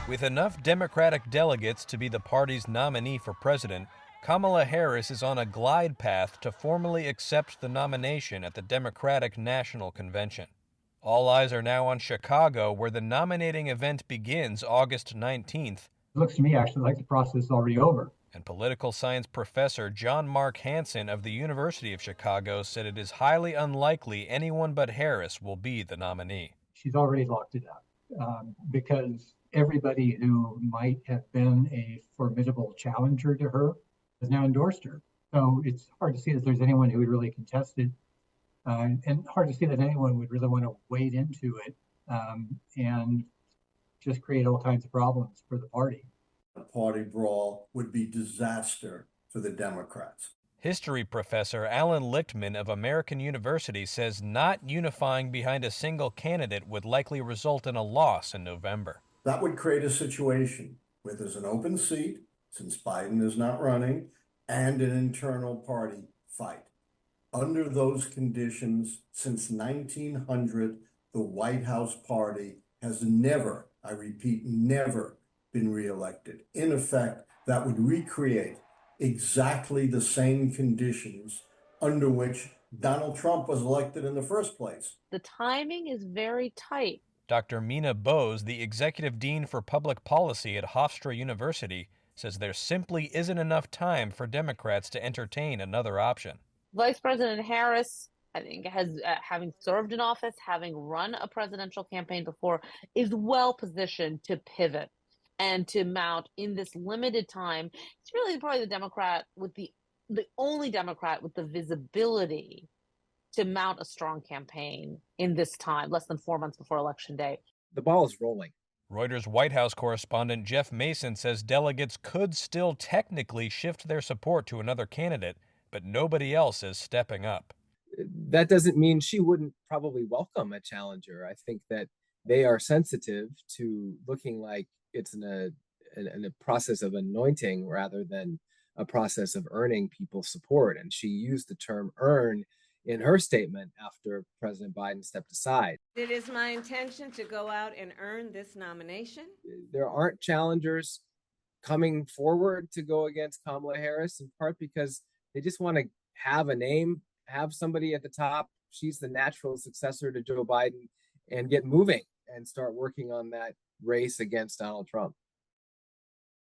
With enough Democratic delegates to be the party's nominee for president, Kamala Harris is on a glide path to formally accept the nomination at the Democratic National Convention. All eyes are now on Chicago, where the nominating event begins August 19th. It looks to me actually like the process is already over. And political science professor John Mark Hansen of the University of Chicago said it is highly unlikely anyone but Harris will be the nominee. She's already locked it up because everybody who might have been a formidable challenger to her has now endorsed her. So it's hard to see that there's anyone who would really contest it, and hard to see that anyone would really want to wade into it and just create all kinds of problems for the party. A party brawl would be disaster for the Democrats. History professor Alan Lichtman of American University says not unifying behind a single candidate would likely result in a loss in November. That would create a situation where there's an open seat, since Biden is not running, and an internal party fight. Under those conditions, since 1900, the White House party has never, I repeat, never been reelected. In effect, that would recreate exactly the same conditions under which Donald Trump was elected in the first place. The timing is very tight. Dr. Mina Bose, the executive dean for public policy at Hofstra University, says there simply isn't enough time for Democrats to entertain another option. Vice President Harris, I think, has having served in office, having run a presidential campaign before, is well positioned to pivot and to mount in this limited time. It's really probably the Democrat with the only Democrat with the visibility to mount a strong campaign in this time, less than 4 months before Election Day. The ball is rolling. Reuters White House correspondent Jeff Mason says delegates could still technically shift their support to another candidate, but nobody else is stepping up. That doesn't mean she wouldn't probably welcome a challenger. I think that they are sensitive to looking like it's in a process of anointing rather than a process of earning people's support. And she used the term earn in her statement after President Biden stepped aside. It is my intention to go out and earn this nomination. There aren't challengers coming forward to go against Kamala Harris, in part because they just want to have a name, have somebody at the top. She's the natural successor to Joe Biden, and get moving and start working on that race against Donald Trump.